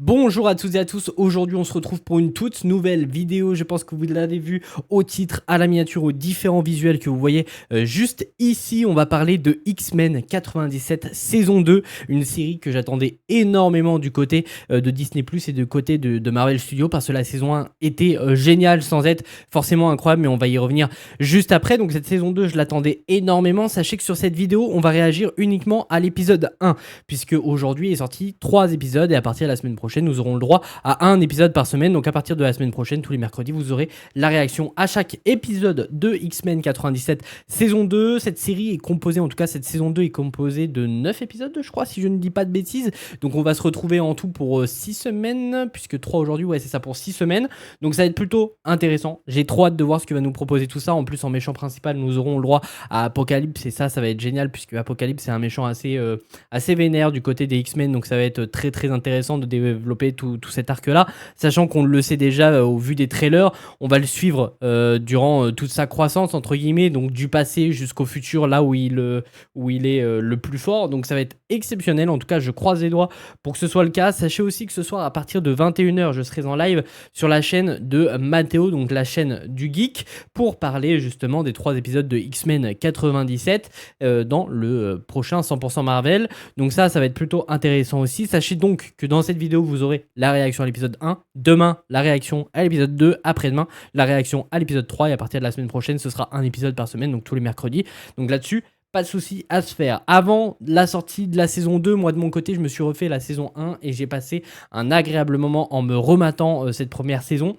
Bonjour à toutes et à tous, aujourd'hui on se retrouve pour une toute nouvelle vidéo, je pense que vous l'avez vu au titre, à la miniature, aux différents visuels que vous voyez juste ici. On va parler de X-Men 97 saison 2, une série que j'attendais énormément du côté de Disney Plus et du côté de Marvel Studios, parce que la saison 1 était géniale sans être forcément incroyable, mais on va y revenir juste après. Donc cette saison 2 je l'attendais énormément. Sachez que sur cette vidéo on va réagir uniquement à l'épisode 1, puisque aujourd'hui est sorti 3 épisodes et à partir de la semaine prochaine nous aurons le droit à un épisode par semaine. Donc à partir de la semaine prochaine, tous les mercredis, vous aurez la réaction à chaque épisode de X-Men 97 saison 2. Cette série est composée, en tout cas cette saison 2 est composée de 9 épisodes, je crois, si je ne dis pas de bêtises. Donc on va se retrouver en tout pour 6 semaines, puisque 3 aujourd'hui, ouais c'est ça, pour 6 semaines. Donc ça va être plutôt intéressant. J'ai trop hâte de voir ce que va nous proposer tout ça. En plus, en méchant principal, nous aurons le droit à Apocalypse, et ça va être génial, puisque Apocalypse c'est un méchant assez vénère du côté des X-Men. Donc ça va être très intéressant de développer tout cet arc là, sachant qu'on le sait déjà au vu des trailers. On va le suivre durant toute sa croissance entre guillemets, donc du passé jusqu'au futur, là où il est le plus fort. Donc ça va être exceptionnel, en tout cas je croise les doigts pour que ce soit le cas. Sachez aussi que ce soir à partir de 21h je serai en live sur la chaîne de Mathéo, donc la chaîne du geek, pour parler justement des 3 épisodes de X-Men 97 dans le prochain 100% Marvel. Donc ça va être plutôt intéressant aussi. Sachez donc que dans cette vidéo vous aurez la réaction à l'épisode 1, demain la réaction à l'épisode 2, après-demain la réaction à l'épisode 3, et à partir de la semaine prochaine ce sera un épisode par semaine, donc tous les mercredis. Donc là-dessus pas de souci à se faire. Avant la sortie de la saison 2, moi de mon côté je me suis refait la saison 1 et j'ai passé un agréable moment en me rematant cette première saison.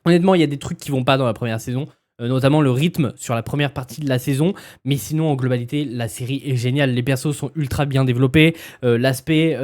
Honnêtement il y a des trucs qui vont pas dans la première saison, notamment le rythme sur la première partie de la saison, mais sinon en globalité la série est géniale. Les persos sont ultra bien développés, l'aspect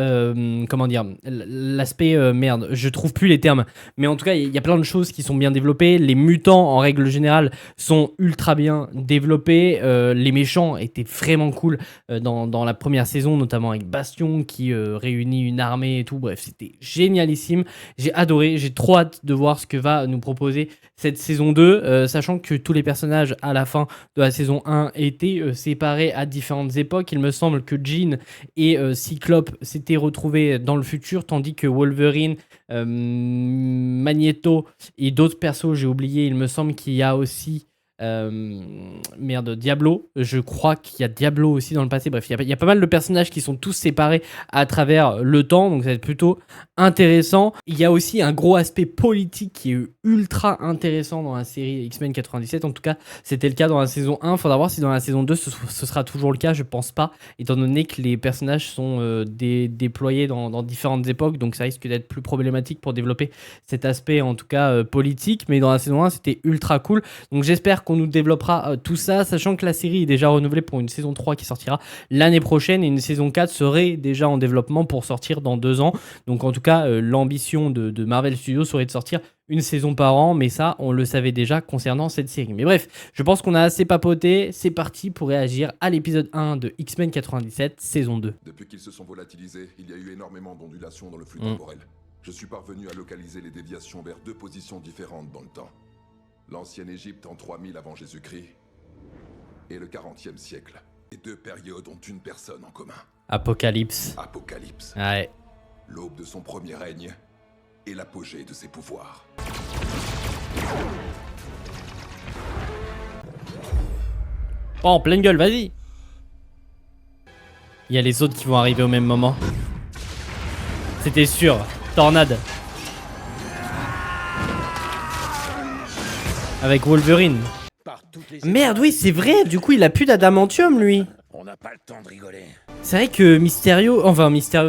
merde, je trouve plus les termes, mais en tout cas il y a plein de choses qui sont bien développées. Les mutants en règle générale sont ultra bien développés, les méchants étaient vraiment cool dans la première saison, notamment avec Bastion qui réunit une armée et tout. Bref, c'était génialissime, j'ai adoré, j'ai trop hâte de voir ce que va nous proposer cette saison 2, sachant que tous les personnages à la fin de la saison 1 étaient séparés à différentes époques. Il me semble que Jean et Cyclope s'étaient retrouvés dans le futur, tandis que Wolverine, Magneto et d'autres persos, j'ai oublié, il me semble qu'il y a aussi Diablo, je crois qu'il y a Diablo aussi dans le passé. Bref, il y a pas mal de personnages qui sont tous séparés à travers le temps, donc ça va être plutôt intéressant. Il y a aussi un gros aspect politique qui est ultra intéressant dans la série X-Men 97, en tout cas c'était le cas dans la saison 1. Faudra voir si dans la saison 2 ce sera toujours le cas, je pense pas, étant donné que les personnages sont déployés dans différentes époques, donc ça risque d'être plus problématique pour développer cet aspect en tout cas politique. Mais dans la saison 1 c'était ultra cool, donc j'espère qu'on nous développera tout ça, sachant que la série est déjà renouvelée pour une saison 3 qui sortira l'année prochaine, et une saison 4 serait déjà en développement pour sortir dans 2 ans. Donc en tout cas l'ambition de Marvel Studios serait de sortir une saison par an, mais ça on le savait déjà concernant cette série. Mais bref, je pense qu'on a assez papoté, c'est parti pour réagir à l'épisode 1 de X-Men 97 saison 2. Depuis qu'ils se sont volatilisés, il y a eu énormément d'ondulations dans le flux temporel. Je suis parvenu à localiser les déviations vers 2 positions différentes dans le temps. L'ancienne Égypte en 3000 avant Jésus-Christ et le 40e siècle. Les 2 périodes ont une personne en commun. Apocalypse. Apocalypse. Ouais. L'aube de son premier règne et l'apogée de ses pouvoirs. Oh, en pleine gueule, vas-y. Il y a les autres qui vont arriver au même moment. C'était sûr. Tornade. Avec Wolverine. Merde, oui, c'est vrai. Du coup, il a plus d'adamantium, lui. On n'a pas le temps de rigoler. C'est vrai que Mysterio,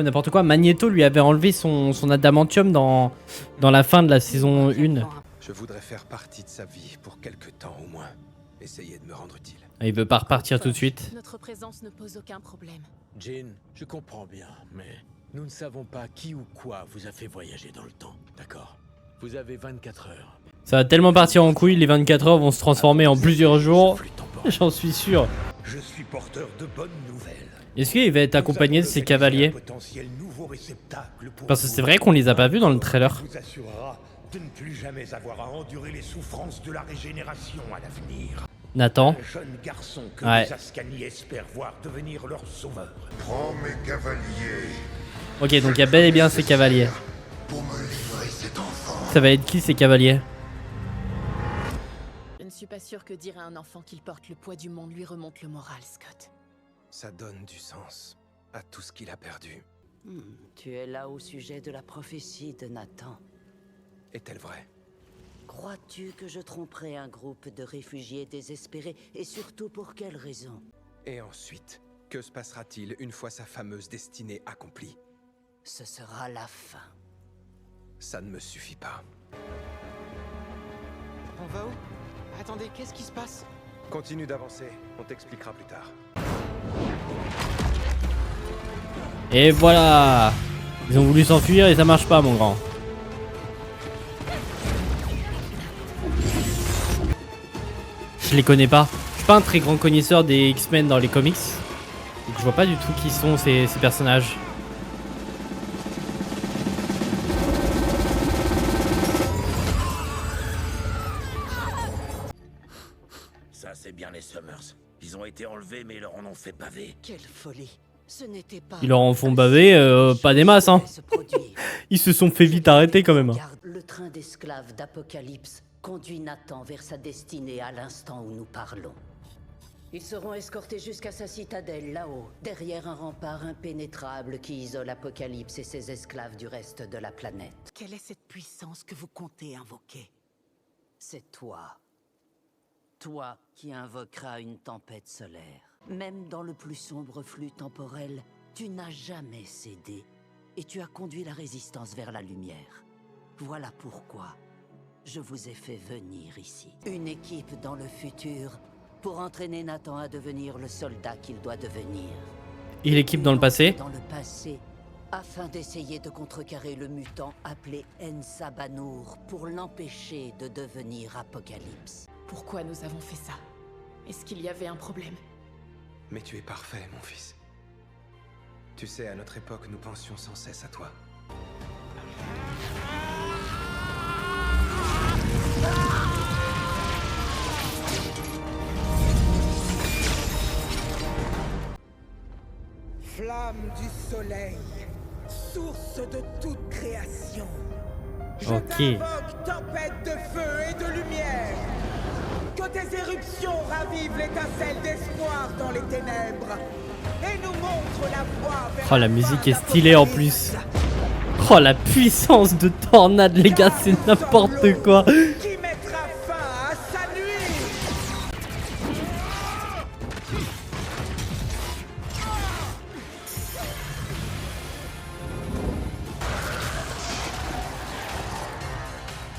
n'importe quoi, Magneto lui avait enlevé son adamantium dans la fin de la saison 1. Je voudrais faire partie de sa vie pour quelque temps au moins. Essayez de me rendre utile. Il veut pas repartir tout de suite. Notre présence ne pose aucun problème. Jean, je comprends bien, mais nous ne savons pas qui ou quoi vous a fait voyager dans le temps, d'accord? Vous avez 24 heures. Ça va tellement partir en couille, les 24 heures vont se transformer en plusieurs jours. J'en suis sûr. Je suis porteur de bonnes nouvelles. Est-ce qu'il va être accompagné de ses cavaliers? Parce que c'est vrai qu'on les a pas vus dans le trailer. Vous assurera de ne plus jamais avoir à endurer les souffrances de la régénération à l'avenir. Nathan. Un jeune garçon que Ouais. les Ascani espèrent voir devenir leur sauveur. Prends mes cavaliers. Ok, donc il y a bel et bien ses cavaliers. Ça va être qui ces cavaliers? Je ne suis pas sûre que dire à un enfant qu'il porte le poids du monde lui remonte le moral, Scott. Ça donne du sens à tout ce qu'il a perdu. Tu es là au sujet de la prophétie de Nathan. Est-elle vraie? Crois-tu que je tromperai un groupe de réfugiés désespérés? Et surtout pour quelle raison? Et ensuite, que se passera-t-il une fois sa fameuse destinée accomplie? Ce sera la fin. Ça ne me suffit pas. On va où? Attendez, qu'est-ce qui se passe? Continue d'avancer, on t'expliquera plus tard. Et voilà. Ils ont voulu s'enfuir et ça marche pas, mon grand. Je les connais pas. Je suis pas un très grand connaisseur des X-Men dans les comics. Donc je vois pas du tout qui sont ces personnages. Ça, c'est bien les Summers. Ils ont été enlevés, mais ils leur en ont fait baver. Quelle folie! Ce n'était pas... Ils leur en font baver, pas des masses, hein. Ils se sont fait vite arrêter quand même. Hein. Le train d'esclaves d'Apocalypse conduit Nathan vers sa destinée à l'instant où nous parlons. Ils seront escortés jusqu'à sa citadelle, là-haut, derrière un rempart impénétrable qui isole Apocalypse et ses esclaves du reste de la planète. Quelle est cette puissance que vous comptez invoquer? C'est toi. Toi qui invoqueras une tempête solaire. Même dans le plus sombre flux temporel, tu n'as jamais cédé. Et tu as conduit la résistance vers la lumière. Voilà pourquoi je vous ai fait venir ici. Une équipe dans le futur pour entraîner Nathan à devenir le soldat qu'il doit devenir. Et l'équipe dans le passé? Dans le passé, afin d'essayer de contrecarrer le mutant appelé Ensabanour pour l'empêcher de devenir Apocalypse. Pourquoi nous avons fait ça? Est-ce qu'il y avait un problème? Mais tu es parfait, mon fils. Tu sais, à notre époque, nous pensions sans cesse à toi. Flamme du soleil, source de toute création. Ok. Je t'invoque tempête de feu et de lumière. Que tes éruptions ravivent l'étincelle d'espoir dans les ténèbres et nous montrent la voie vers Oh, la musique est stylée en plus. Oh, la puissance de tornade, les gars, c'est n'importe quoi. qui mettra fin à sa nuit.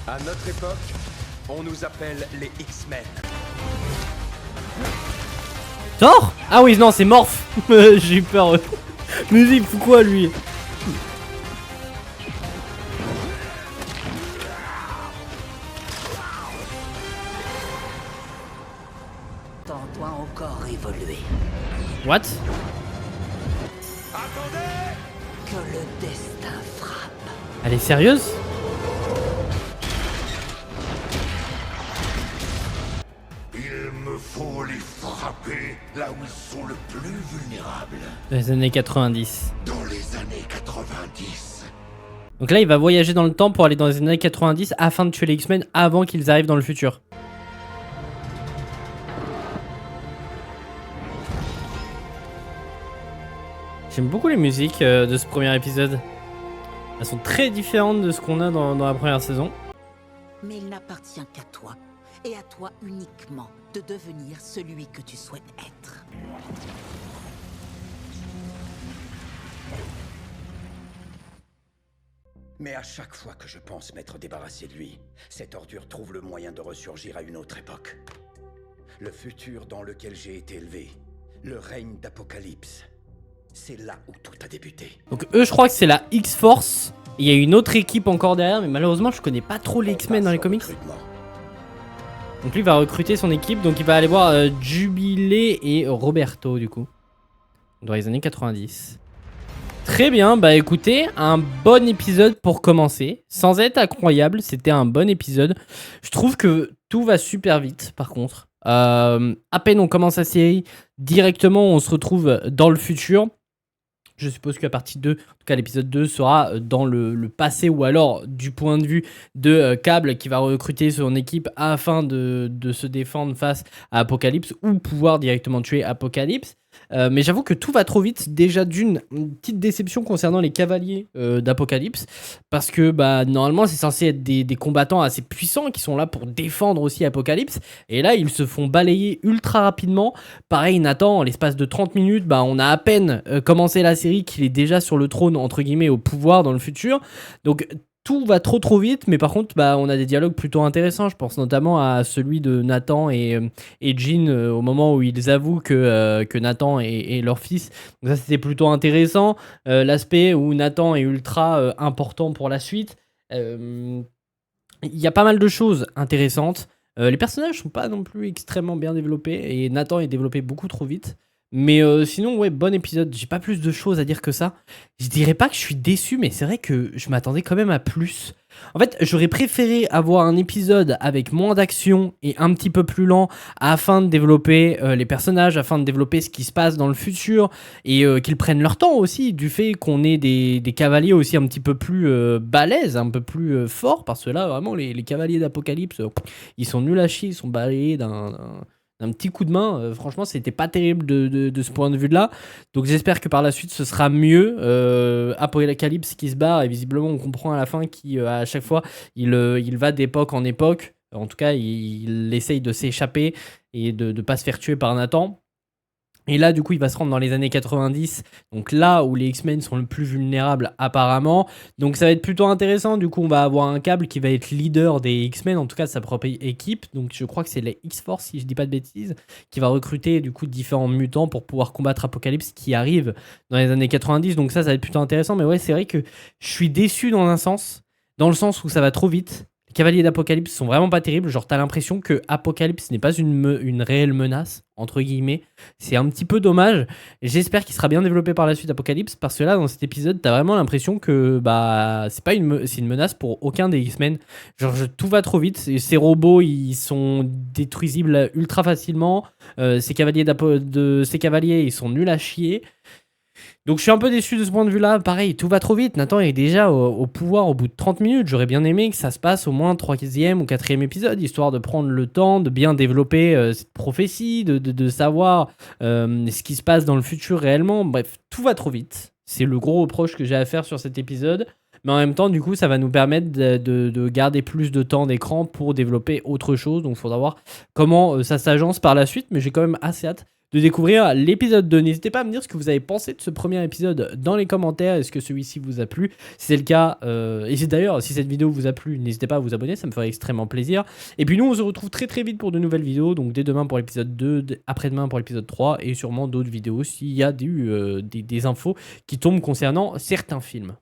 À notre époque, on nous appelle les X-Men. Thor? Ah oui, non, c'est Morph. J'ai eu peur. Musique, fou quoi, lui? T'en dois encore évoluer. What? Que le destin frappe. Elle est sérieuse? Il me faut les frapper là où ils sont le plus vulnérables. Les années 90. Dans les années 90. Donc là, il va voyager dans le temps pour aller dans les années 90 afin de tuer les X-Men avant qu'ils arrivent dans le futur. J'aime beaucoup les musiques de ce premier épisode. Elles sont très différentes de ce qu'on a dans la première saison. Mais il n'appartient qu'à toi, et à toi uniquement, de devenir celui que tu souhaites être. Mais à chaque fois que je pense m'être débarrassé de lui, cette ordure trouve le moyen de ressurgir à une autre époque. Le futur dans lequel j'ai été élevé. Le règne d'Apocalypse. C'est là où tout a débuté. Donc eux, je crois que c'est la X-Force. Il y a une autre équipe encore derrière, mais malheureusement, je connais pas trop les X-Men dans les comics. Donc lui, il va recruter son équipe. Donc il va aller voir Jubilé et Roberto, du coup. Dans les années 90. Très bien, bah écoutez, un bon épisode pour commencer. Sans être incroyable, c'était un bon épisode. Je trouve que tout va super vite, par contre. À peine on commence la série, directement on se retrouve dans le futur. Je suppose que la partie 2, en tout cas l'épisode 2, sera dans le passé ou alors du point de vue de Cable qui va recruter son équipe afin de se défendre face à Apocalypse ou pouvoir directement tuer Apocalypse. Mais j'avoue que tout va trop vite. Déjà une petite déception concernant les cavaliers d'Apocalypse, parce que normalement c'est censé être des combattants assez puissants qui sont là pour défendre aussi Apocalypse, et là ils se font balayer ultra rapidement. Pareil, Nathan, en l'espace de 30 minutes, on a à peine commencé la série qu'il est déjà sur le trône entre guillemets au pouvoir dans le futur. Donc tout va trop vite, mais par contre, on a des dialogues plutôt intéressants. Je pense notamment à celui de Nathan et Jean au moment où ils avouent que Nathan est leur fils. Donc ça, c'était plutôt intéressant. L'aspect où Nathan est ultra important pour la suite. Il y a pas mal de choses intéressantes. Les personnages sont pas non plus extrêmement bien développés et Nathan est développé beaucoup trop vite. Mais sinon, ouais, bon épisode. J'ai pas plus de choses à dire que ça. Je dirais pas que je suis déçu, mais c'est vrai que je m'attendais quand même à plus. En fait, j'aurais préféré avoir un épisode avec moins d'action et un petit peu plus lent afin de développer les personnages, afin de développer ce qui se passe dans le futur et qu'ils prennent leur temps aussi, du fait qu'on ait des cavaliers aussi un petit peu plus balèzes, un peu plus forts, parce que là, vraiment, les cavaliers d'Apocalypse, ils sont nuls à chier, ils sont balayés d'un petit coup de main. Franchement, c'était pas terrible de ce point de vue-là. Donc j'espère que par la suite, ce sera mieux. Apocalypse qui se barre, et visiblement, on comprend à la fin qu'à chaque fois, il va d'époque en époque. En tout cas, il essaye de s'échapper et de pas se faire tuer par Nathan. Et là, du coup, il va se rendre dans les années 90, donc là où les X-Men sont le plus vulnérables apparemment. Donc ça va être plutôt intéressant. Du coup, on va avoir un Cable qui va être leader des X-Men, en tout cas de sa propre équipe. Donc je crois que c'est les X-Force, si je dis pas de bêtises, qui va recruter du coup différents mutants pour pouvoir combattre Apocalypse qui arrive dans les années 90. Donc ça va être plutôt intéressant. Mais ouais, c'est vrai que je suis déçu dans un sens, dans le sens où ça va trop vite. Les cavaliers d'Apocalypse sont vraiment pas terribles. Genre, t'as l'impression que Apocalypse n'est pas une réelle menace, entre guillemets. C'est un petit peu dommage. J'espère qu'il sera bien développé par la suite, Apocalypse, parce que là, dans cet épisode, t'as vraiment l'impression que c'est une menace pour aucun des X-Men. Genre, tout va trop vite. Ces robots, ils sont détruisibles ultra facilement. Ces cavaliers, ils sont nuls à chier. Donc je suis un peu déçu de ce point de vue-là. Pareil, tout va trop vite. Nathan est déjà au pouvoir au bout de 30 minutes. J'aurais bien aimé que ça se passe au moins 3e ou 4e épisode, histoire de prendre le temps de bien développer cette prophétie, de savoir ce qui se passe dans le futur réellement. Bref, tout va trop vite. C'est le gros reproche que j'ai à faire sur cet épisode. Mais en même temps, du coup, ça va nous permettre de garder plus de temps d'écran pour développer autre chose. Donc il faudra voir comment ça s'agence par la suite. Mais j'ai quand même assez hâte de découvrir l'épisode 2. N'hésitez pas à me dire ce que vous avez pensé de ce premier épisode dans les commentaires. Est-ce que celui-ci vous a plu? Si c'est le cas, et d'ailleurs, si cette vidéo vous a plu, n'hésitez pas à vous abonner, ça me ferait extrêmement plaisir. Et puis nous, on se retrouve très vite pour de nouvelles vidéos. Donc dès demain pour l'épisode 2, après-demain pour l'épisode 3, et sûrement d'autres vidéos s'il y a des infos qui tombent concernant certains films.